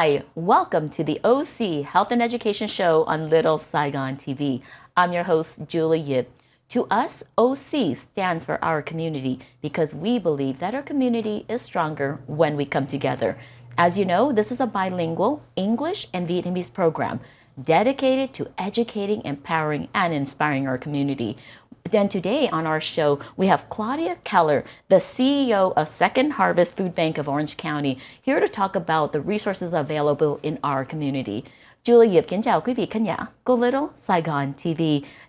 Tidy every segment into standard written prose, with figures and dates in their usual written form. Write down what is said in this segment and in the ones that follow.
Hi, welcome to the OC Health and Education Show on Little Saigon TV. I'm your host, Julie Yip. To us, OC stands for our community because we believe that our community is stronger when we come together. As you know, this is a bilingual English and Vietnamese program dedicated to educating, empowering, and inspiring our community. Then today on our show, we have Claudia Keller, the CEO of Second Harvest Food Bank of Orange County, here to talk about the resources available in our community. Julie Diệp kính chào quý vị khán giả của Little Saigon TV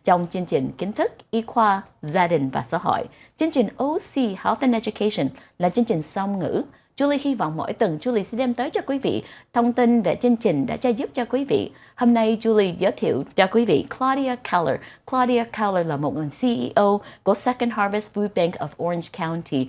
trong chương trình kiến thức, y khoa, gia đình và xã hội. Chương trình OC Health and Education là chương trình song ngữ. Julie hy vọng mỗi tuần Julie sẽ đem tới cho quý vị thông tin về chương trình để giúp cho quý vị. Hôm nay Julie giới thiệu cho quý vị Claudia Keller. Claudia Keller là một người CEO của Second Harvest Food Bank of Orange County.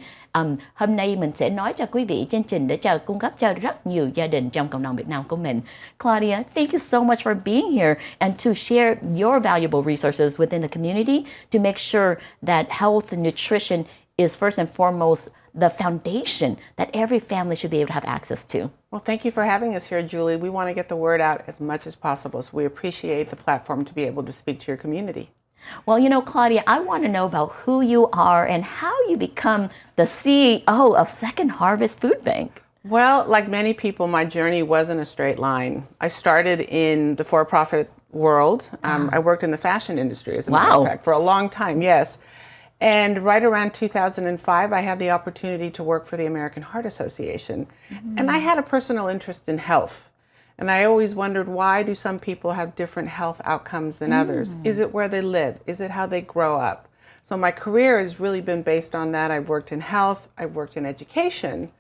Hôm nay mình sẽ nói cho quý vị chương trình để cung cấp cho rất nhiều gia đình trong cộng đồng Việt Nam của mình. Claudia, thank you so much for being here and to share your valuable resources within the community to make sure that health and nutrition is first and foremost the foundation that every family should be able to have access to. Well, thank you for having us here, Julie. We want to get the word out as much as possible, so we appreciate the platform to be able to speak to your community. Well, you know, Claudia, I want to know about who you are and how you become the CEO of Second Harvest Food Bank. Well, like many people, my journey wasn't a straight line. I started in the for-profit world. I worked in the fashion industry, as a matter of fact, for a long time, yes. And right around 2005, I had the opportunity to work for the American Heart Association. And I had a personal interest in health. And I always wondered, why do some people have different health outcomes than others? Is it where they live? Is it how they grow up? So my career has really been based on that. I've worked in health, I've worked in education.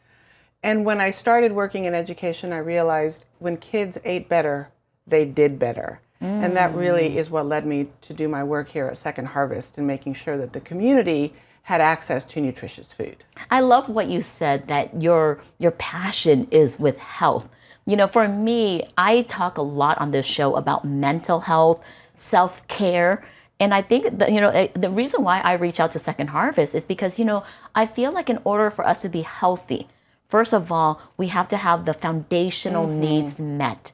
And when I started working in education, I realized when kids ate better, they did better. And that really is what led me to do my work here at Second Harvest and making sure that the community had access to nutritious food. I love what you said, that your passion is with health. You know, for me, I talk a lot on this show about mental health, self-care. And I think that, you know, the reason why I reach out to Second Harvest is because, you know, I feel like in order for us to be healthy, first of all, we have to have the foundational needs met.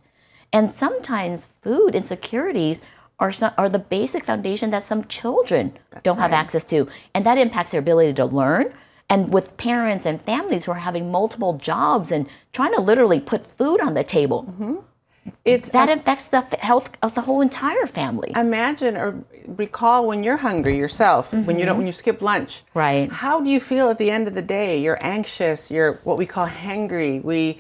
And sometimes food insecurities are the basic foundation that some children don't have access to. And that impacts their ability to learn. And with parents and families who are having multiple jobs and trying to literally put food on the table, that affects the health of the whole entire family. Imagine or recall when you're hungry yourself, when you skip lunch. Right. How do you feel at the end of the day? You're anxious, you're what we call hangry.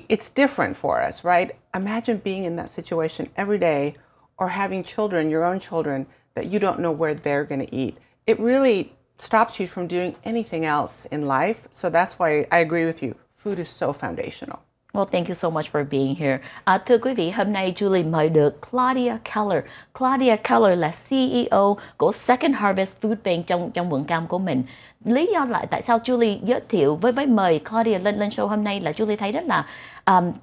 It's different for us, right? Imagine being in that situation every day or having children, your own children, that you don't know where they're going to eat. It really stops you from doing anything else in life. So that's why I agree with you. Food is so foundational. Well, thank you so much for being here. Thưa quý vị, hôm nay Julie mời được Claudia Keller. Claudia Keller là CEO của Second Harvest Food Bank trong vườn cam của mình. Lý do lại tại sao Julie giới thiệu với mời Claudia lên show hôm nay là Julie thấy rất là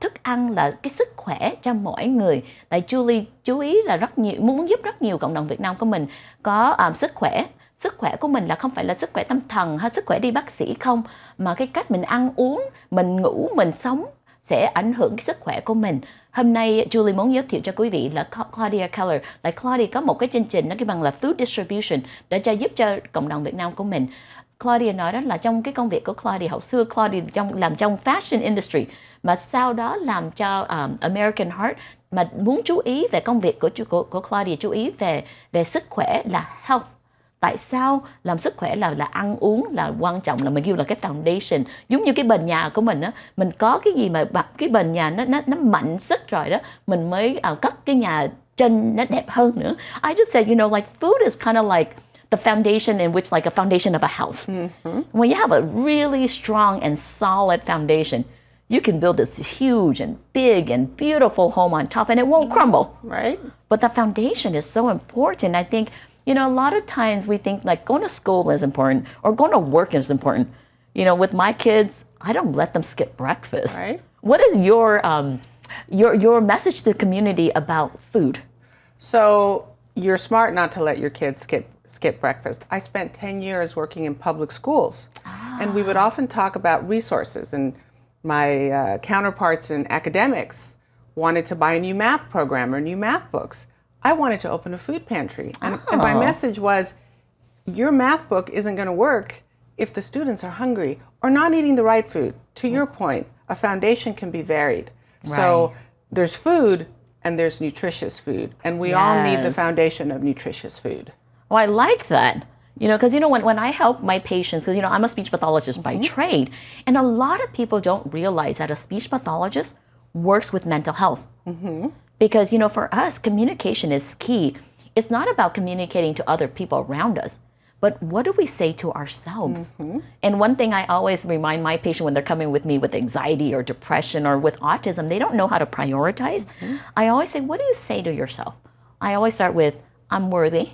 thức ăn là cái sức khỏe cho mỗi người. Tại Julie chú ý là rất nhiều, muốn giúp rất nhiều cộng đồng Việt Nam của mình có sức khỏe. Sức khỏe của mình là không phải là sức khỏe tâm thần hay sức khỏe đi bác sĩ không, mà cái cách mình ăn uống, mình ngủ, mình sống sẽ ảnh hưởng cái sức khỏe của mình. Hôm nay Julie muốn giới thiệu cho quý vị là Claudia Keller. Là Claudia có một cái chương trình nó cái bằng là Food Distribution để giúp cho cộng đồng Việt Nam của mình. Claudia nói đó là trong cái công việc của Claudia, hậu xưa Claudia làm trong fashion industry, mà sau đó làm cho American Heart, mà muốn chú ý về công việc của Claudia, chú ý về sức khỏe là health. Tại sao làm sức khỏe là ăn uống là quan trọng, là mình kêu là cái foundation, giống như cái bền nhà của mình á, mình có cái gì mà cái bền nhà nó mạnh sức rồi đó, mình mới cất cái nhà trên nó đẹp hơn nữa. I just said, you know, like food is kind of like the foundation in which like a foundation of a house. When you have a really strong and solid foundation, you can build this huge and big and beautiful home on top and it won't crumble. Right. But the foundation is so important. I think, you know, a lot of times we think like going to school is important or going to work is important. You know, with my kids, I don't let them skip breakfast. Right. What is your message to the community about food? So you're smart not to let your kids skip breakfast. I spent 10 years working in public schools, and we would often talk about resources and my counterparts in academics wanted to buy a new math program or new math books. I wanted to open a food pantry. And my message was, your math book isn't going to work if the students are hungry or not eating the right food. To your point, a foundation can be varied. Right. So there's food and there's nutritious food. And we all need the foundation of nutritious food. Oh, I like that. Because, when I help my patients, because, I'm a speech pathologist by trade, and a lot of people don't realize that a speech pathologist works with mental health. Because, for us, communication is key. It's not about communicating to other people around us, but what do we say to ourselves? And one thing I always remind my patient when they're coming with me with anxiety or depression or with autism, they don't know how to prioritize. I always say, what do you say to yourself? I always start with, I'm worthy.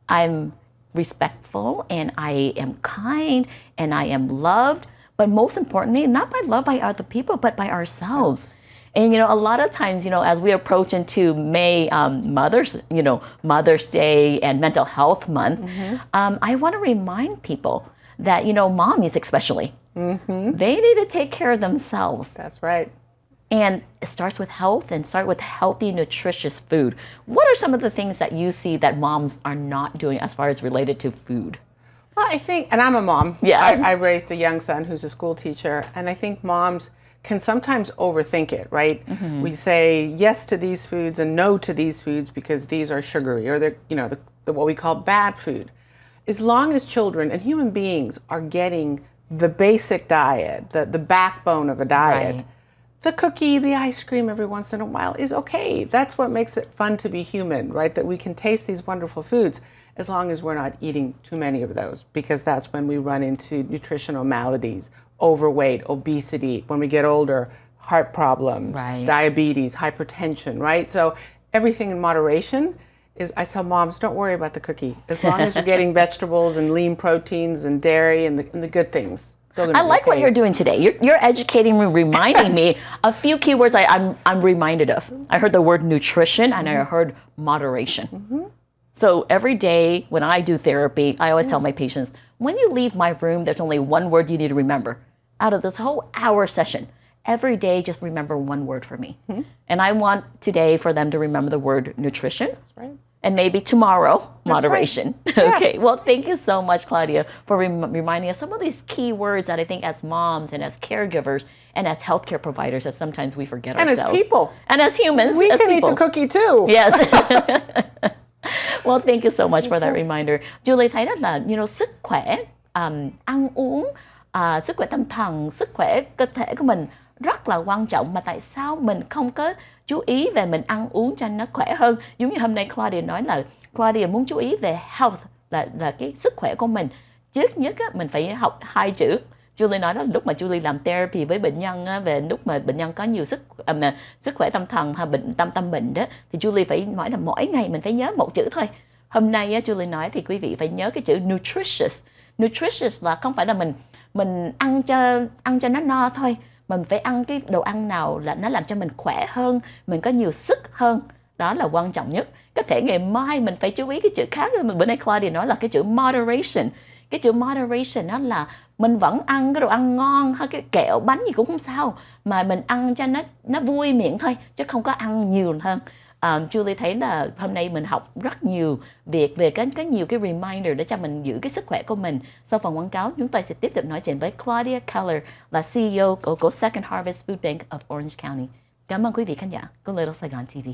I'm respectful, and I am kind, and I am loved. But most importantly, not by love by other people, but by ourselves. And, a lot of times, as we approach into May, Mother's Day and Mental Health Month, I want to remind people that, mommies especially, they need to take care of themselves. That's right. And it starts with health and start with healthy, nutritious food. What are some of the things that you see that moms are not doing as far as related to food? Well, I think, and I'm a mom. Yeah. I raised a young son who's a school teacher, and I think moms can sometimes overthink it, right? We say yes to these foods and no to these foods because these are sugary or they're, what we call bad food. As long as children and human beings are getting the basic diet, the backbone of a diet, the cookie, the ice cream every once in a while is okay. That's what makes it fun to be human, right? That we can taste these wonderful foods as long as we're not eating too many of those, because that's when we run into nutritional maladies, overweight, obesity, when we get older, heart problems, diabetes, hypertension, right? So everything in moderation is, I tell moms, don't worry about the cookie. As long as you're getting vegetables and lean proteins and dairy and the good things. I like what you're doing today. You're educating me, reminding me a few keywords I'm reminded of. I heard the word nutrition and I heard moderation. So every day when I do therapy, I always tell my patients, when you leave my room, there's only one word you need to remember. Out of this whole hour session, every day just remember one word for me. And I want today for them to remember the word nutrition. That's right. And maybe tomorrow, moderation. Right. Okay, well, thank you so much, Claudia, for reminding us some of these key words that I think as moms and as caregivers and as healthcare providers that sometimes we forget ourselves. And as people. And as humans. We as can people. eat the cookie too. Yes. Well, thank you so much for that reminder. Julie thấy rất là, sức khỏe, ăn uống, sức khỏe tâm thần, sức khỏe cơ thể của mình rất là quan trọng, mà tại sao mình không có chú ý về mình ăn uống cho nó khỏe hơn. Giống như hôm nay Claudia nói là Claudia muốn chú ý về health, là cái sức khỏe của mình. Trước nhất á, mình phải học 2 chữ. Julie nói đó, lúc mà Julie làm therapy với bệnh nhân á, về lúc mà bệnh nhân có nhiều sức khỏe tâm thần hay tâm bệnh đó, thì Julie phải nói là mỗi ngày mình phải nhớ 1 chữ thôi. Hôm nay á, Julie nói thì quý vị phải nhớ cái chữ nutritious. Nutritious là không phải là mình ăn cho nó no thôi. Mình phải ăn cái đồ ăn nào là nó làm cho mình khỏe hơn, mình có nhiều sức hơn. Đó là quan trọng nhất. Có thể ngày mai mình phải chú ý cái chữ khác. Bữa nay Claudia nói là cái chữ moderation. Cái chữ moderation đó là mình vẫn ăn cái đồ ăn ngon hay cái kẹo bánh gì cũng không sao, mà mình ăn cho nó vui miệng thôi, chứ không có ăn nhiều hơn. Julie thấy là hôm nay mình học rất nhiều việc về có nhiều cái reminder để cho mình giữ cái sức khỏe của mình. Sau phần quảng cáo, chúng tôi sẽ tiếp tục nói chuyện với Claudia Keller, là CEO của Second Harvest Food Bank of Orange County. Cảm ơn quý vị khán giả của Little Saigon TV.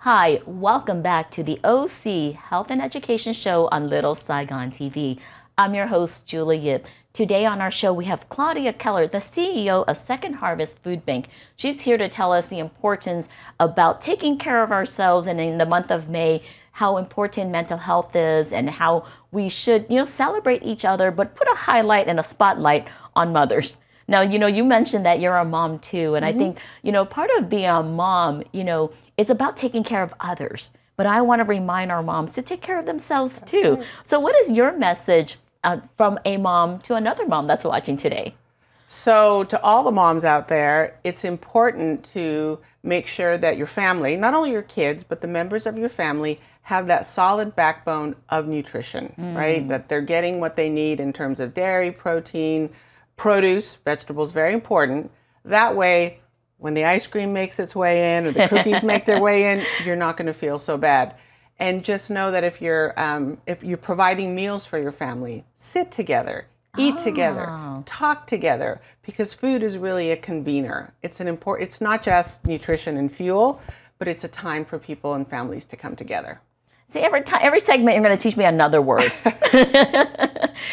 Hi, welcome back to the OC Health and Education Show on Little Saigon TV. I'm your host, Julie Yip. Today on our show, we have Claudia Keller, the CEO of Second Harvest Food Bank. She's here to tell us the importance about taking care of ourselves, and in the month of May, how important mental health is and how we should, celebrate each other, but put a highlight and a spotlight on mothers. Now, you mentioned that you're a mom too, and I think, part of being a mom, it's about taking care of others. but I want to remind our moms to take care of themselves too. Right. So what is your message from a mom to another mom that's watching today? So to all the moms out there, it's important to make sure that your family, not only your kids, but the members of your family have that solid backbone of nutrition, right? That they're getting what they need in terms of dairy, protein, produce, vegetables, very important. That way, when the ice cream makes its way in or the cookies make their way in, you're not going to feel so bad. And just know that if you're providing meals for your family, sit together. Eat together, talk together, because food is really a convener. It's not just nutrition and fuel, but it's a time for people and families to come together. See, every segment you're going to teach me another word.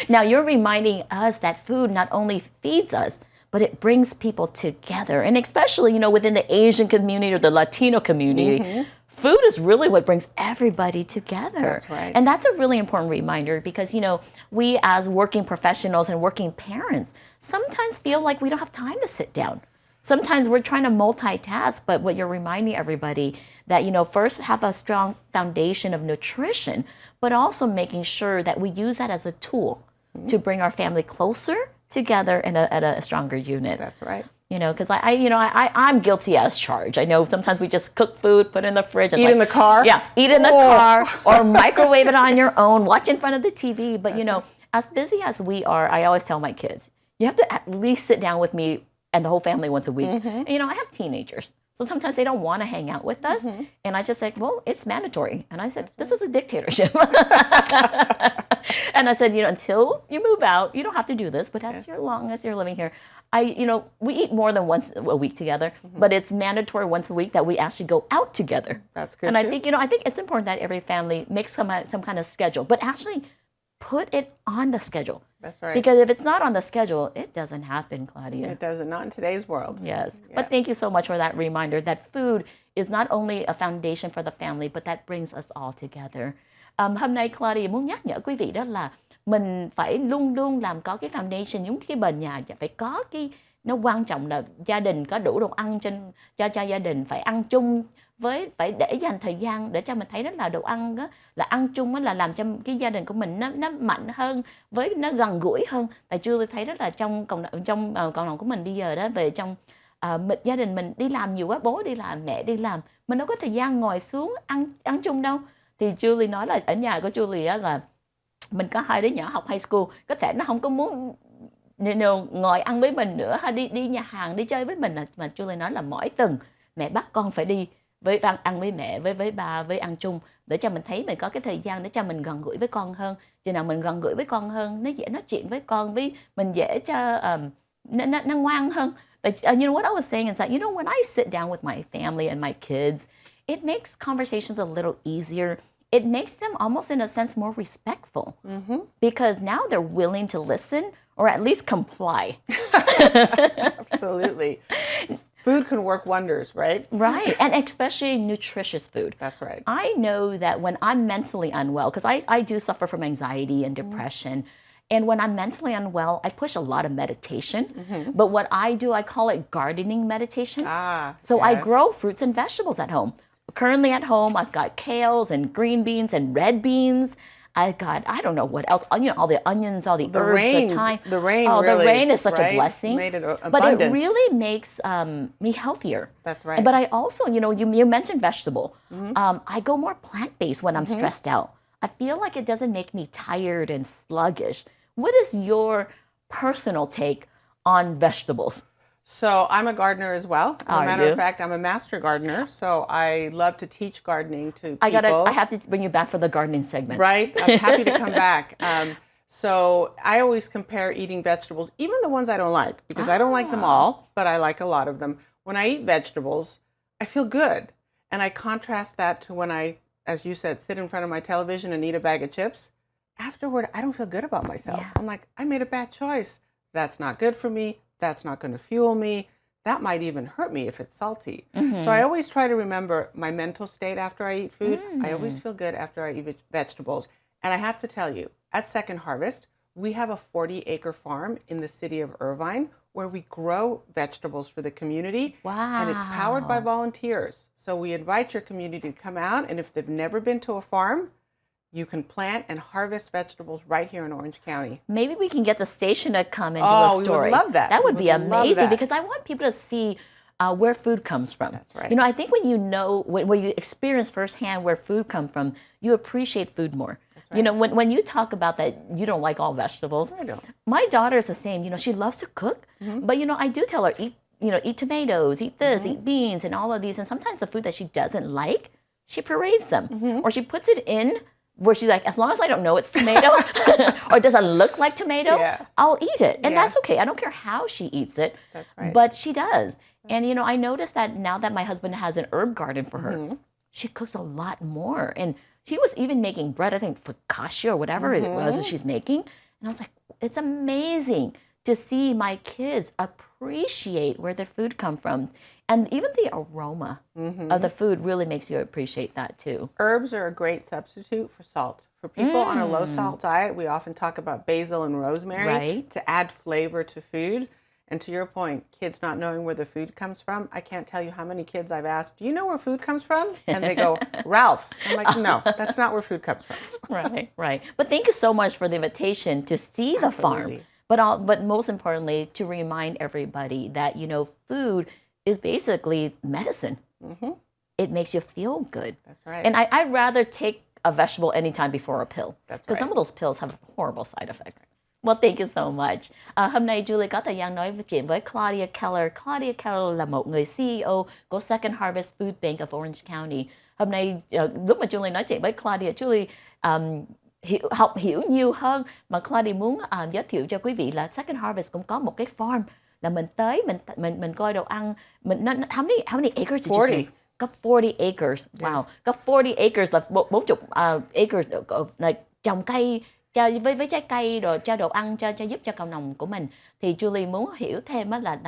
Now you're reminding us that food not only feeds us, but it brings people together. And especially, within the Asian community or the Latino community, food is really what brings everybody together. That's right. And that's a really important reminder because, we as working professionals and working parents sometimes feel like we don't have time to sit down. Sometimes we're trying to multitask, but what you're reminding everybody that, first have a strong foundation of nutrition, but also making sure that we use that as a tool to bring our family closer together in a stronger unit. That's right. Because I'm guilty as charged. I know sometimes we just cook food, put it in the fridge. Eat in the car? Yeah, eat in the car or microwave it on your own, watch in front of the TV. But, as busy as we are, I always tell my kids, you have to at least sit down with me and the whole family once a week. And, I have teenagers. So sometimes they don't want to hang out with us. And I just said, well, it's mandatory. And I said, this is a dictatorship. And I said, until you move out, you don't have to do this. But as long as you're living here, we eat more than once a week together. But it's mandatory once a week that we actually go out together. That's good. And I think, I think it's important that every family makes some kind of schedule, but actually put it on the schedule. That's right. Because if it's not on the schedule, it doesn't happen, Claudia. It doesn't, not in today's world. Yes. Yeah. But thank you so much for that reminder that food is not only a foundation for the family, but that brings us all together. Hôm nay Claudia muốn nhắc nhở quý vị đó là mình phải luôn luôn làm có cái foundation, những cái bền nhà, phải có cái, nó quan trọng là gia đình có đủ đồ ăn cho gia đình, phải ăn chung, phải để dành thời gian để cho mình thấy đó là đồ ăn đó, là ăn chung đó, là làm cho cái gia đình của mình nó mạnh hơn, nó gần gũi hơn. Tại chưa thấy đó là trong cộng đồng của mình bây giờ đó, về trong gia đình mình đi làm nhiều quá, bố đi làm, mẹ đi làm, mình đâu có thời gian ngồi xuống ăn chung đâu. Thì Julie nói là ở nhà của Julie á, là mình có 2 đứa nhỏ học high school, có thể nó không có muốn ngồi ăn với mình nữa, hay đi nhà hàng đi chơi với mình, mà Julie nói là mỗi tuần mẹ bắt con phải đi với ăn với mẹ, với ba, với ăn chung, để cho mình thấy mình có cái thời gian để cho mình gần gũi với con hơn. Chừng nào mình gần gũi với con hơn, nó dễ nói chuyện với con, mình dễ cho nó ngoan hơn. But what I was saying is that when I sit down with my family and my kids, it makes conversations a little easier. It makes them almost in a sense more respectful because now they're willing to listen or at least comply. Absolutely. Food can work wonders, right? Right, and especially nutritious food. That's right. I know that when I'm mentally unwell, because I do suffer from anxiety and depression, and when I'm mentally unwell, I push a lot of meditation. But what I do, I call it gardening meditation. So I grow fruits and vegetables at home. Currently at home, I've got kales and green beans and red beans. I've got, I don't know what else, all the onions, all the herbs, the thyme. The rain the rain is such a blessing. Made it abundance. But it really makes me healthier. That's right. But I also, you mentioned vegetable. I go more plant-based when I'm stressed out. I feel like it doesn't make me tired and sluggish. What is your personal take on vegetables? So I'm a gardener as well. As a matter of fact, I'm a master gardener. So I love to teach gardening to people. I have to bring you back for the gardening segment. Right. I'm happy to come back. So I always compare eating vegetables, even the ones I don't like, because I don't like them all, but I like a lot of them. When I eat vegetables, I feel good. And I contrast that to when I, as you said, sit in front of my television and eat a bag of chips. Afterward, I don't feel good about myself. I'm like, I made a bad choice. That's not good for me. That's not going to fuel me. That might even hurt me if it's salty. So I always try to remember my mental state after I eat food. I always feel good after I eat vegetables. And I have to tell you, at Second Harvest, we have a 40-acre farm in the city of Irvine where we grow vegetables for the community. Wow. And it's powered by volunteers. So we invite your community to come out, and if they've never been to a farm, you can plant and harvest vegetables right here in Orange County. Maybe we can get the station to come and do a story. We would love that. That would be amazing because I want people to see where food comes from. That's right. You know, I think when you know, when you experience firsthand where food comes from, you appreciate food more. That's right. You know, when you talk about that, you don't like all vegetables. I don't. My daughter is the same. You know, she loves to cook, but you know, I do tell her eat tomatoes, eat this, eat beans, and all of these. And sometimes the food that she doesn't like, she purees them, or she puts it in where she's like, as long as I don't know it's tomato, or does it look like tomato, I'll eat it. And that's okay. I don't care how she eats it, but she does. And, you know, I noticed that now that my husband has an herb garden for her, she cooks a lot more. And she was even making bread, I think, focaccia or whatever it was that she's making. And I was like, it's amazing to see my kids appreciate where their food come from. And even the aroma of the food really makes you appreciate that too. Herbs are a great substitute for salt. For people on a low salt diet, we often talk about basil and rosemary to add flavor to food. And to your point, kids not knowing where the food comes from, I can't tell you how many kids I've asked, do you know where food comes from? And they go, Ralph's. I'm like, no, that's not where food comes from. Right. But thank you so much for the invitation to see the farm. But most importantly, to remind everybody that, you know, food is basically medicine. It makes you feel good. That's right. And I'd rather take a vegetable anytime before a pill. That's right. Because some of those pills have horrible side effects. Well, thank you so much. Hôm nay Julie có thời gian nói chuyện với Claudia Keller. Claudia Keller là một người CEO của Second Harvest Food Bank of Orange County. Hôm nay lúc mà Julie nói chuyện với Claudia, Julie hiểu nhiều hơn. Mà Claudia muốn giới thiệu cho quý vị là Second Harvest cũng có một cái farm là mình tới mình coi đồ ăn. How many acres did you say? Có 40 acres. Wow. Có 40 acres là 40 acres là trồng cây với trái cây rồi cho đồ ăn cho giúp cho cộng đồng của mình. Thì Julie muốn hiểu thêm là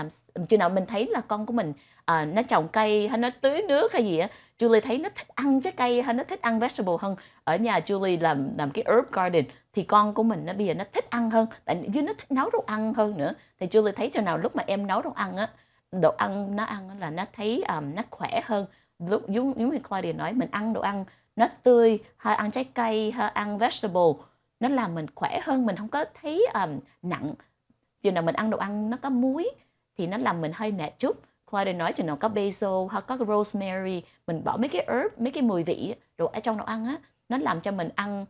chừng nào mình thấy là con của mình nó trồng cây hay nó tưới nước hay gì á, Julie thấy nó thích ăn trái cây hay nó thích ăn vegetable hơn. Ở nhà Julie làm cái herb garden thì con của mình bây giờ nó thích ăn hơn, tại vì nó thích nấu đồ ăn hơn nữa. Thì Julie thấy chừng nào lúc mà em nấu đồ ăn á, đồ ăn nó ăn là nó thấy nó khỏe hơn. Lúc giống như Claudia nói, mình ăn đồ ăn nó tươi hay ăn trái cây hay ăn vegetable, nó làm mình khỏe hơn, mình không có thấy nặng. Chừng nào mình ăn đồ ăn nó có muối thì nó làm mình hơi mệt chút. Claudia nói chừng nào có basil hay có rosemary, mình bỏ mấy cái herb, mấy cái mùi vị ở trong đồ ăn á, nó làm cho mình ăn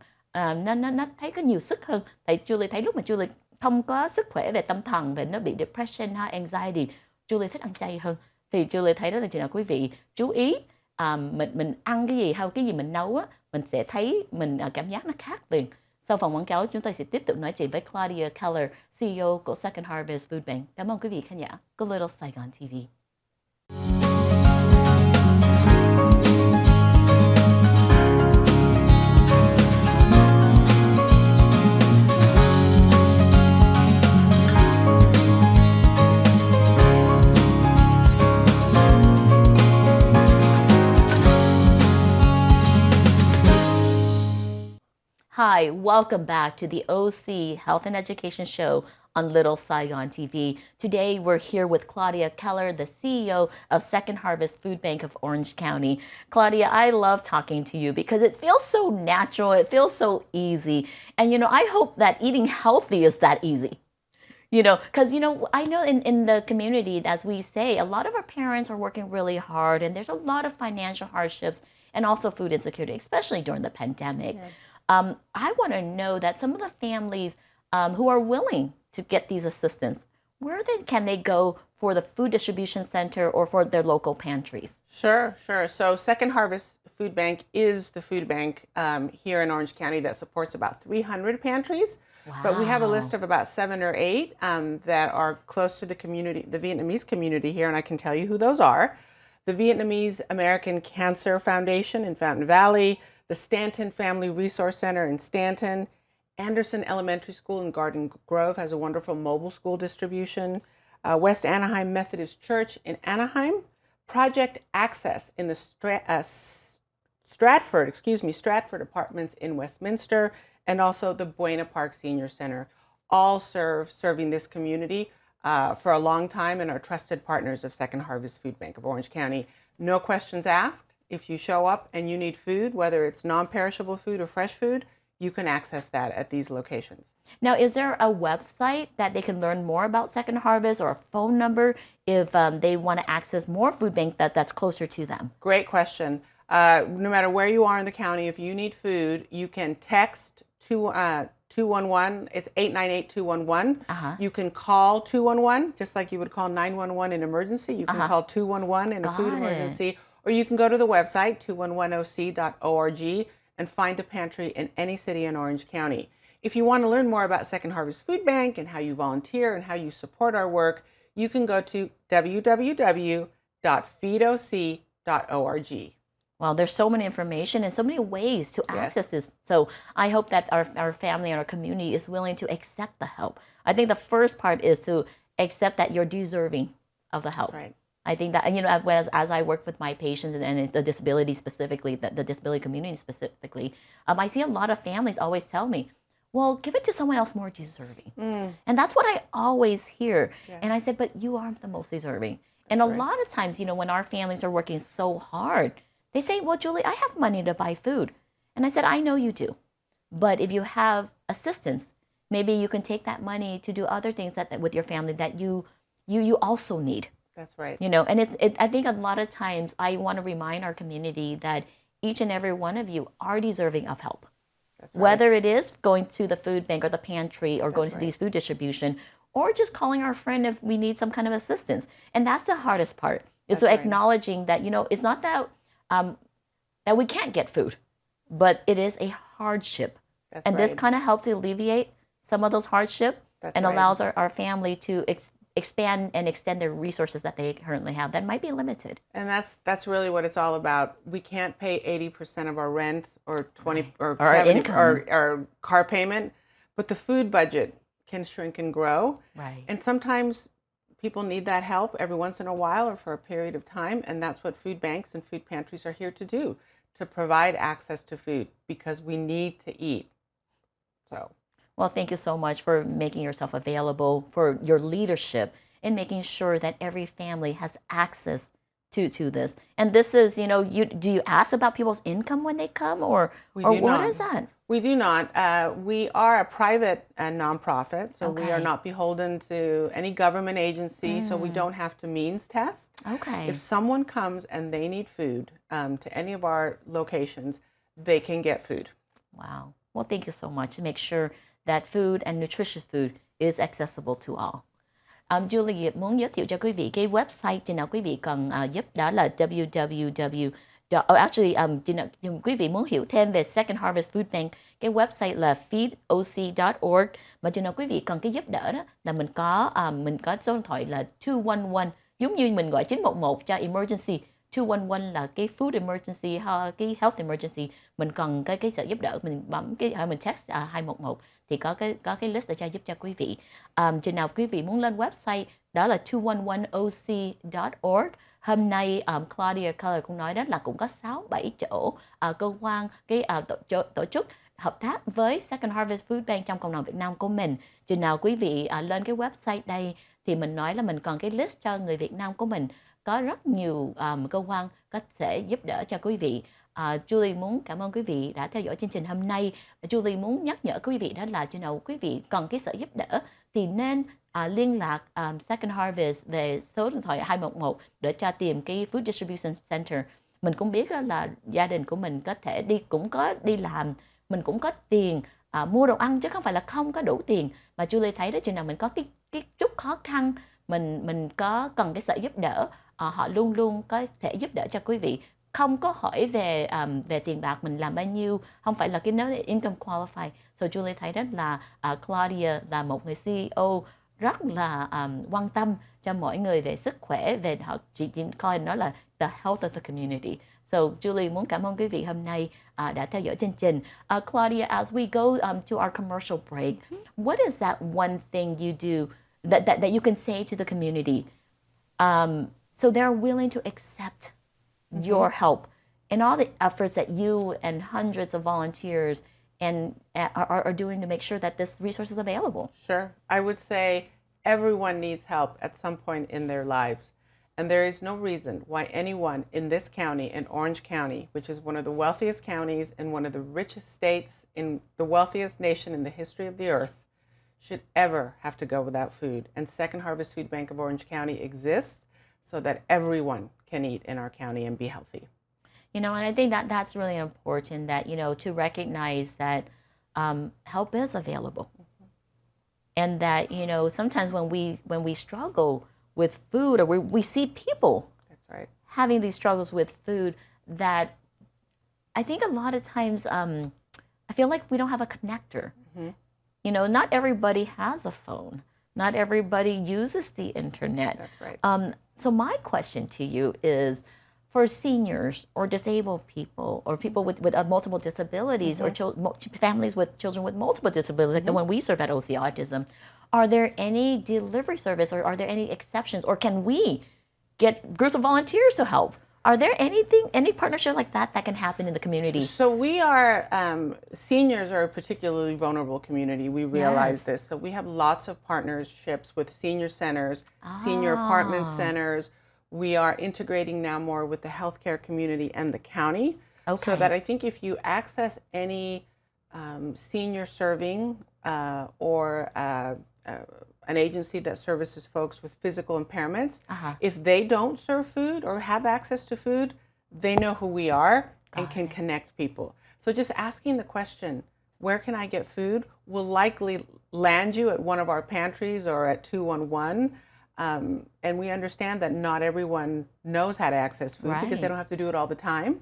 nó thấy có nhiều sức hơn. Tại Julie thấy lúc mà Julie không có sức khỏe về tâm thần, về nó bị depression hay anxiety, Julie thích ăn chay hơn. Thì Julie thấy đó là chừng nào quý vị chú ý mình ăn cái gì hay cái gì mình nấu á, mình sẽ thấy mình cảm giác nó khác liền. Sau phần quảng cáo, chúng tôi sẽ tiếp tục nói chuyện với Claudia Keller, CEO của Second Harvest Food Bank. Cảm ơn quý vị khán giả của Little Saigon TV. Hi, welcome back to the OC Health and Education Show on Little Saigon TV. Today we're here with Claudia Keller, the CEO of Second Harvest Food Bank of Orange County. Claudia, I love talking to you because it feels so natural, it feels so easy. And you know, I hope that eating healthy is that easy. You know, because, you know, I know in the community, as we say, a lot of our parents are working really hard and there's a lot of financial hardships and also food insecurity, especially during the pandemic. Yeah. I want to know that some of the families who are willing to get these assistance, where then can they go for the food distribution center or for their local pantries? Sure. So Second Harvest Food Bank is the food bank here in Orange County that supports about 300 pantries. Wow. But we have a list of about 7 or 8 that are close to the community, the Vietnamese community here, and I can tell you who those are. The Vietnamese American Cancer Foundation in Fountain Valley, the Stanton Family Resource Center in Stanton, Anderson Elementary School in Garden Grove has a wonderful mobile school distribution, West Anaheim Methodist Church in Anaheim, Project Access in the Stratford Apartments in Westminster, and also the Buena Park Senior Center, all serving this community. for a long time and are trusted partners of Second Harvest Food Bank of Orange County. No questions asked. If you show up and you need food, whether it's non-perishable food or fresh food, you can access that at these locations. Now, is there a website that they can learn more about Second Harvest, or a phone number if they want to access more food bank that's closer to them? Great question. No matter where you are in the county, if you need food, you can text 211. It's 898-211. You can call 211, just like you would call 911 in emergency. You can call 211 in a food emergency, or you can go to the website 211oc.org and find a pantry in any city in Orange County. If you want to learn more about Second Harvest Food Bank and how you volunteer and how you support our work, you can go to www.feedoc.org. Well, there's so many information and so many ways to access this. So I hope that our family and our community is willing to accept the help. I think the first part is to accept that you're deserving of the help. That's right. I think that, as I work with my patients and the disability specifically, the disability community specifically, I see a lot of families always tell me, well, give it to someone else more deserving. And that's what I always hear. And I said, but you are the most deserving. And a lot of times, when our families are working so hard, they say, well, Julie, I have money to buy food. And I said, I know you do. But if you have assistance, maybe you can take that money to do other things that with your family that you also need. That's right. And I think a lot of times I want to remind our community that each and every one of you are deserving of help. That's right. Whether it is going to the food bank or the pantry or going to these food distribution, or just calling our friend if we need some kind of assistance. And that's the hardest part. It's acknowledging that, it's not that that we can't get food, but it is a hardship. And this kind of helps alleviate some of those hardship and allows our family to expand and extend their resources that they currently have that might be limited. And that's really what it's all about. We can't pay 80% of our rent or 20 or 70 or car payment, but the food budget can shrink and grow. Right. And sometimes people need that help every once in a while or for a period of time, and that's what food banks and food pantries are here to do, to provide access to food because we need to eat. So, well, thank you so much for making yourself available, for your leadership in making sure that every family has access to this. And this is, do you ask about people's income when they come, or what is that? We do not. We are a private nonprofit, so we are not beholden to any government agency, so we don't have to means test. Okay. If someone comes and they need food to any of our locations, they can get food. Wow. Well, thank you so much to make sure that food and nutritious food is accessible to all. Julie muốn giới thiệu cho quý vị cái website chừng nào quý vị cần giúp, đó là www. Chừng nào quý vị muốn hiểu thêm về Second Harvest Food Bank, cái website là feedoc.org. Mà chừng nào quý vị cần cái giúp đỡ đó là mình có số điện thoại là 211, giống như mình gọi 911 cho emergency. 211 là cái food emergency, cái health emergency. Mình cần cái sự giúp đỡ, mình bấm mình text 211 thì có cái list để giúp cho quý vị. Chừng nào quý vị muốn lên website đó là 211oc.org. Hôm nay Claudia Keller cũng nói đó là cũng có 6-7 chỗ cơ quan tổ chức hợp tác với Second Harvest Food Bank trong cộng đồng Việt Nam của mình. Chừng nào quý vị lên cái website đây thì mình nói là mình cần cái list cho người Việt Nam của mình. Có rất nhiều cơ quan có thể giúp đỡ cho quý vị. Julie muốn cảm ơn quý vị đã theo dõi chương trình hôm nay. Julie muốn nhắc nhở quý vị đó là chừng nào quý vị cần cái sự giúp đỡ thì nên liên lạc Second Harvest về số điện thoại 211 để cho tìm cái Food Distribution Center. Mình cũng biết là gia đình của mình cũng có đi làm, mình cũng có tiền mua đồ ăn chứ không phải là không có đủ tiền. Mà Julie thấy đó, chừng nào mình có cái chút khó khăn, mình có cần cái sự giúp đỡ, họ luôn luôn có thể giúp đỡ cho quý vị. Không có hỏi về tiền bạc mình làm bao nhiêu, không phải là cái nếu income qualify. So Julie thấy rất là Claudia là một người CEO rất là quan tâm cho mọi người về sức khỏe, về họ chỉ coi nó là the health of the community. So Julie muốn cảm ơn quý vị hôm nay đã theo dõi chương trình. Claudia, as we go to our commercial break, what is that one thing you do that you can say to the community so they're willing to accept your help and all the efforts that you and hundreds of volunteers and are doing to make sure that this resource is available? Sure. I would say Everyone needs help at some point in their lives. And there is no reason why anyone in this county, in Orange County, which is one of the wealthiest counties and one of the richest states in the wealthiest nation in the history of the earth, should ever have to go without food. And Second Harvest Food Bank of Orange County exists so that everyone can eat in our county and be healthy. You know, and I think that that's really important, that, you know, to recognize that help is available. And that, you know, sometimes when we struggle with food, or we see people having these struggles with food, that I think a lot of times I feel like we don't have a connector. You know, not everybody has a phone. Not everybody uses the internet. That's right. So my question to you is, for seniors or disabled people or people with multiple disabilities, or families with children with multiple disabilities, like the one we serve at OC Autism, are there any delivery service, or are there any exceptions, or can we get groups of volunteers to help? Are there any partnership like that can happen in the community? So we are, seniors are a particularly vulnerable community. We realize this. So we have lots of partnerships with senior centers, senior apartment centers. We are integrating now more with the healthcare community and the county. So that I think if you access any senior serving or an agency that services folks with physical impairments, if they don't serve food or have access to food, they know who we are and can connect people. So just asking the question, where can I get food, will likely land you at one of our pantries or at 211. And we understand that not everyone knows how to access food because they don't have to do it all the time.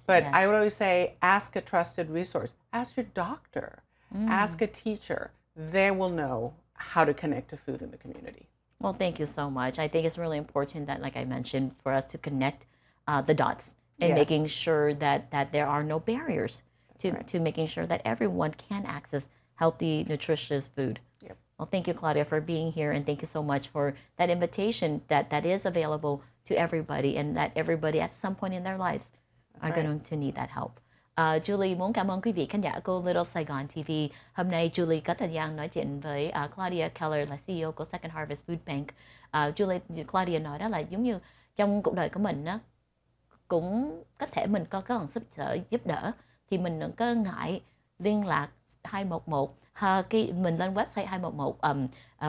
But I would always say, ask a trusted resource. Ask your doctor. Ask a teacher. They will know how to connect to food in the community. Well, thank you so much. I think it's really important that, like I mentioned, for us to connect the dots and making sure that there are no barriers to making sure that everyone can access healthy, nutritious food. Well, thank you, Claudia, for being here, and thank you so much for that invitation that is available to everybody, and that everybody at some point in their lives are going to need that help. Julie muốn cảm ơn quý vị khán giả của Little Saigon TV. Hôm nay Julie có thời gian nói chuyện với Claudia Keller, là CEO của Second Harvest Food Bank. Claudia nói đó là giống như trong cuộc đời của mình á, cũng có thể mình có cần giúp đỡ, thì mình đừng có ngại liên lạc 211. Mình lên website 211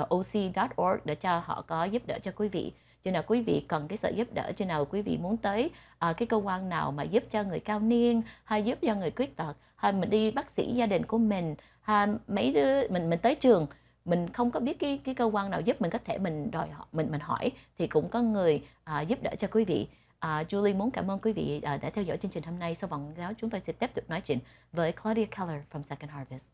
oc.org để cho họ có giúp đỡ cho quý vị. Chừng nào quý vị cần cái sự giúp đỡ, chừng nào quý vị muốn tới cái cơ quan nào mà giúp cho người cao niên, hay giúp cho người khuyết tật, hay mình đi bác sĩ gia đình của mình, hay mấy đứa mình tới trường, mình không có biết cái cơ quan nào giúp, mình có thể mình hỏi thì cũng có người giúp đỡ cho quý vị. Julie muốn cảm ơn quý vị đã theo dõi chương trình hôm nay. Sau vòng đó chúng tôi sẽ tiếp tục nói chuyện với Claudia Keller from Second Harvest.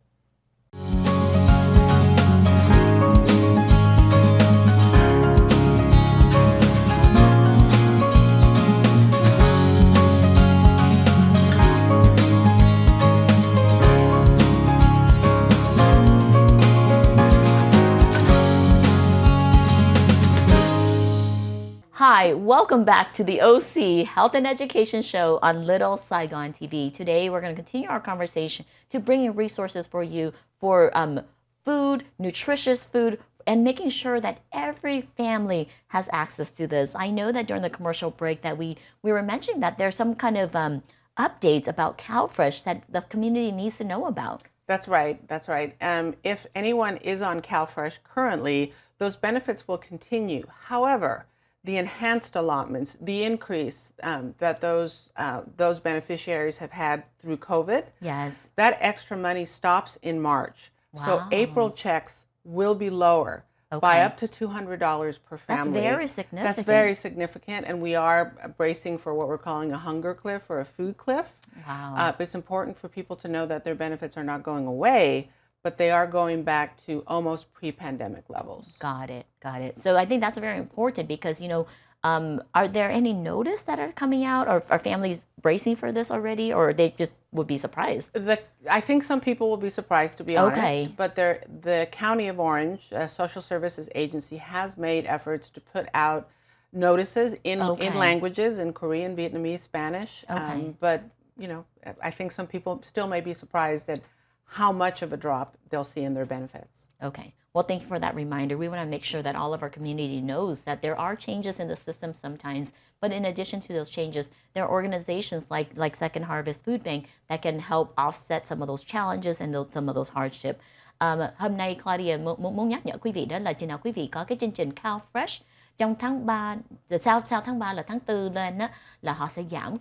Hi, welcome back to the OC Health and Education Show on Little Saigon TV. Today, we're going to continue our conversation to bring in resources for you for food, nutritious food, and making sure that every family has access to this. I know that during the commercial break that we were mentioning that there's some kind of updates about CalFresh that the community needs to know about. That's right. That's right. If anyone is on CalFresh currently, those benefits will continue. However, the enhanced allotments, the increase that those beneficiaries have had through COVID, that extra money stops in March. So April checks will be lower by up to $200 per family. That's very significant. That's very significant, and we are bracing for what we're calling a hunger cliff or a food cliff. Wow. It's important for people to know that their benefits are not going away, but they are going back to almost pre-pandemic levels. Got it. So I think that's very important because, you know, are there any notice that are coming out, or are families bracing for this already, or they just would be surprised? I think some people will be surprised, to be honest, but the County of Orange Social Services Agency has made efforts to put out notices in languages, in Korean, Vietnamese, Spanish, but, you know, I think some people still may be surprised at how much of a drop they'll see in their benefits. Okay. Well, thank you for that reminder. We want to make sure that all of our community knows that there are changes in the system sometimes. But in addition to those changes, there are organizations like Second Harvest Food Bank that can help offset some of those challenges and some of those hardship. Hôm nay Claudia muốn nhắc nhở quý vị đó là chừng nào quý vị có cái chương trình Cow Fresh trong tháng 3, sau tháng 3 là tháng 4 lên á, là họ sẽ giảm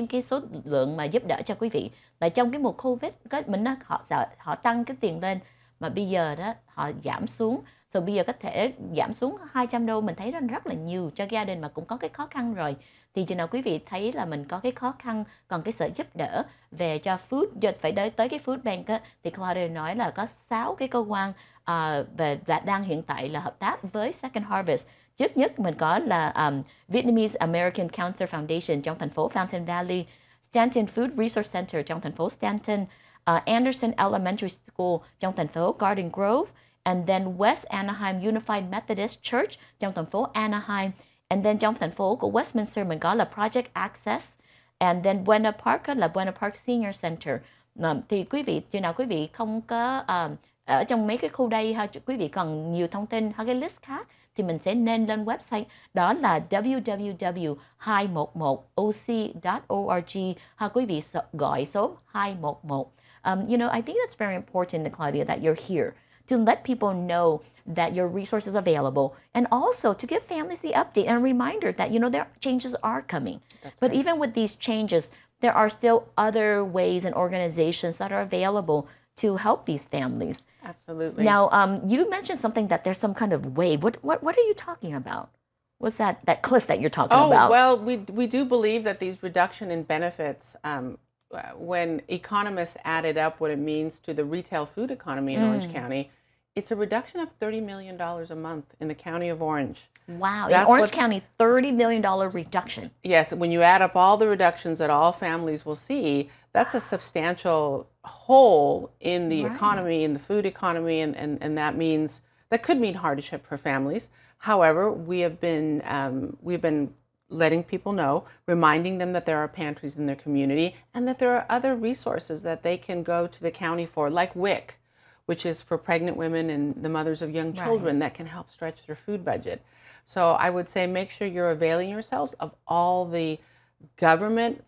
cái số lượng mà giúp đỡ cho quý vị. Là trong cái mùa Covid mình đó, họ tăng cái tiền lên, mà bây giờ đó họ giảm xuống. Rồi bây giờ có thể giảm xuống $200, mình thấy rất là nhiều cho gia đình mà cũng có cái khó khăn rồi. Thì chừng nào quý vị thấy là mình có cái khó khăn, còn cái sự giúp đỡ về cho food, phải tới cái food bank á, thì Claudia nói là có 6 cái cơ quan và đang hiện tại là hợp tác với Second Harvest. Trước nhất mình có là Vietnamese American Cancer Foundation trong thành phố Fountain Valley, Stanton Food Resource Center trong thành phố Stanton, Anderson Elementary School trong thành phố Garden Grove, and then West Anaheim Unified Methodist Church trong thành phố Anaheim, and then trong thành phố của Westminster mình có là Project Access, and then Buena Park là Buena Park Senior Center. Thì quý vị, chừng nào quý vị không có ở trong mấy cái khu đây, hay quý vị cần nhiều thông tin hay cái list khác, thì mình sẽ nên lên website đó là www.211oc.org, hoặc quý vị gọi số 211. I think that's very important, Claudia, that you're here to let people know that your resources are available, and also to give families the update and a reminder that, their changes are coming. But right. Even with these changes, there are still other ways and organizations that are available to help these families. Absolutely. Now, you mentioned something that there's some kind of wave. What are you talking about? What's that cliff that you're talking about? Oh, well, we do believe that these reduction in benefits, when economists added up what it means to the retail food economy in Orange County, it's a reduction of $30 million a month in the county of Orange. Wow, in Orange County, $30 million reduction. Yes, when you add up all the reductions that all families will see, that's a substantial hole in the economy, in the food economy, and that means, that could mean hardship for families. However, we've been letting people know, reminding them that there are pantries in their community and that there are other resources that they can go to the county for, like WIC, which is for pregnant women and the mothers of young children, that can help stretch their food budget. So I would say make sure you're availing yourselves of all the government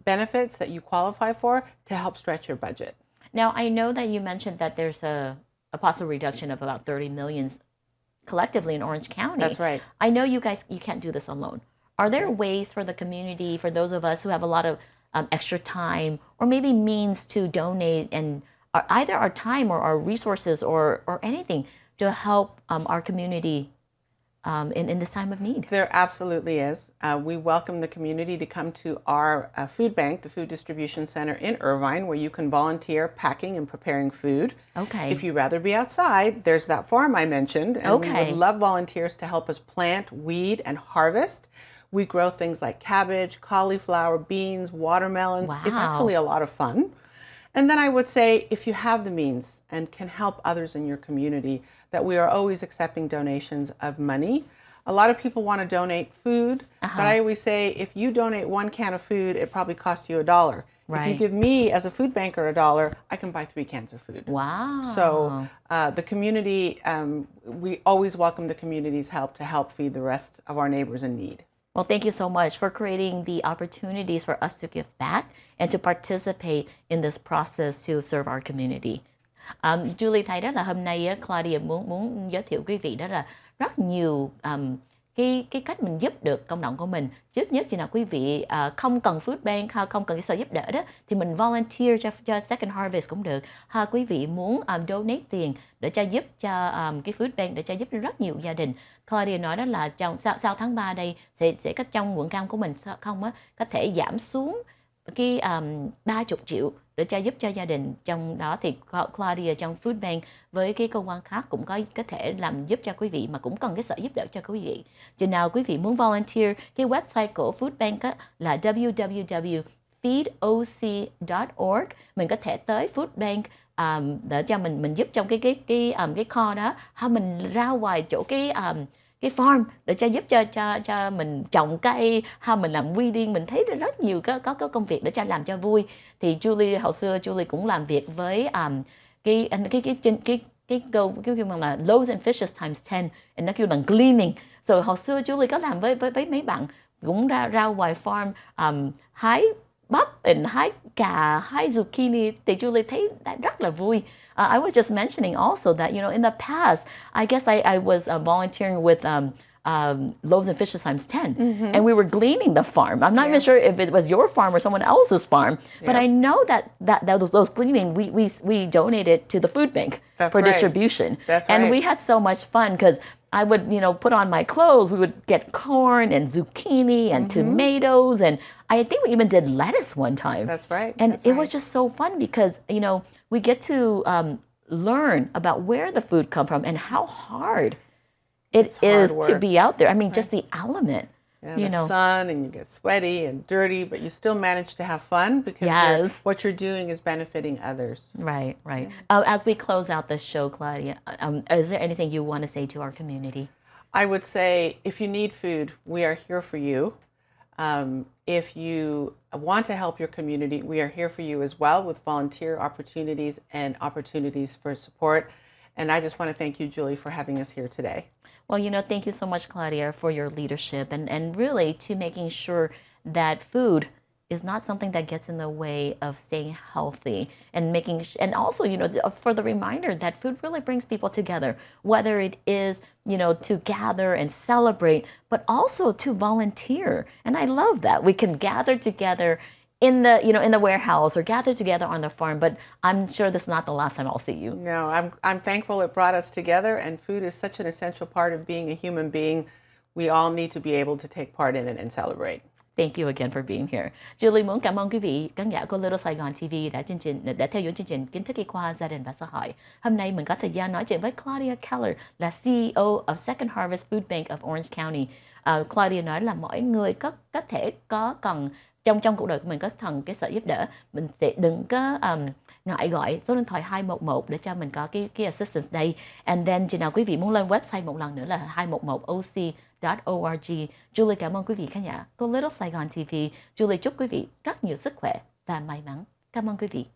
benefits that you qualify for to help stretch your budget. Now, I know that you mentioned that there's a possible reduction of about 30 million collectively in Orange County. That's right. I know you can't do this alone. Are there ways for the community, for those of us who have a lot of extra time or maybe means to donate, and either our time or our resources or anything to help our community in this time of need? There absolutely is. We welcome the community to come to our food bank, the Food Distribution Center in Irvine, where you can volunteer packing and preparing food. Okay. If you'd rather be outside, there's that farm I mentioned, and we would love volunteers to help us plant, weed, and harvest. We grow things like cabbage, cauliflower, beans, watermelons. Wow. It's actually a lot of fun. And then I would say, if you have the means and can help others in your community, that we are always accepting donations of money. A lot of people want to donate food, but I always say, if you donate 1 can of food, it probably costs you $1. If you give me, as a food banker, $1, I can buy 3 cans of food. Wow. So the community, we always welcome the community's help to help feed the rest of our neighbors in need. Well, thank you so much for creating the opportunities for us to give back and to participate in this process to serve our community. Julie thấy đó là hôm nay Claudia muốn giới thiệu quý vị đó là rất nhiều cái cách mình giúp được cộng đồng của mình. Trước nhất thì là quý vị không cần food bank hay không cần cái sự giúp đỡ đó, thì mình volunteer cho Second Harvest cũng được. Hay quý vị muốn donate tiền để cho giúp cho cái food bank, để cho giúp rất nhiều gia đình. Claudia nói đó là sau tháng 3 đây sẽ có trong quận cam của mình không có thể giảm xuống cái 30 triệu để giúp cho gia đình. Trong đó thì Claudia trong Food Bank với cái cơ quan khác cũng có thể làm giúp cho quý vị, mà cũng cần cái sự giúp đỡ cho quý vị. Chừng nào quý vị muốn volunteer, cái website của Food Bank là www.feedoc.org. Mình có thể tới Food Bank để cho mình giúp trong cái kho đó, hay mình ra ngoài chỗ cái farm để cho giúp cho mình trồng cây, hay mình làm weeding. Mình thấy rất nhiều có công việc để cho làm cho vui. Thì Julie, hồi xưa Julie cũng làm việc với cái cái câu kêu bằng là loaves and fishes times 10, and nó kêu bằng gleaning. Rồi hồi xưa Julie có làm với mấy bạn cũng ra ngoài farm hái bắp and hái cà, hái zucchini, thì Julie thấy rất là vui. I was just mentioning also that, you know, in the past, I guess I was volunteering with loaves and fishes times 10, and we were gleaning the farm. I'm not even sure if it was your farm or someone else's farm, but I know that those gleaning we donated to the food bank for distribution. And we had so much fun because I would, you know, put on my clothes. We would get corn and zucchini and tomatoes, and I think we even did lettuce one time. That's right. And it was just so fun because, you know, we get to learn about where the food come from and how hard it is to be out there. I mean, just the element. Yeah, you know, sun, and you get sweaty and dirty, but you still manage to have fun because what you're doing is benefiting others. Right, right. As we close out this show, Claudia, is there anything you want to say to our community? I would say, if you need food, we are here for you. If you want to help your community, we are here for you as well with volunteer opportunities and opportunities for support. And I just want to thank you, Julie, for having us here today. Well, you know, thank you so much, Claudia, for your leadership and really to making sure that food is not something that gets in the way of staying healthy and also, you know, for the reminder that food really brings people together, whether it is, you know, to gather and celebrate, but also to volunteer. And I love that we can gather together in the warehouse or gather together on the farm, but I'm sure this is not the last time I'll see you. No, I'm thankful it brought us together, and food is such an essential part of being a human being. We all need to be able to take part in it and celebrate. Thank you again for being here. Julie muốn cảm ơn quý vị khán giả của Little Saigon TV đã theo dõi chương trình Kiến thức y khoa gia đình và xã hội. Hôm nay mình có thời gian nói chuyện với Claudia Keller, là CEO of Second Harvest Food Bank of Orange County. Claudia nói là mỗi người có thể có cần trong cuộc đời của mình có cần cái sự giúp đỡ, mình sẽ đừng có ngại gọi số điện thoại 211 để cho mình có cái assistance đây. And then chừng nào quý vị muốn lên website một lần nữa là 211oc.org. Julie cảm ơn quý vị khán giả của Little Saigon TV. Julie chúc quý vị rất nhiều sức khỏe và may mắn. Cảm ơn quý vị.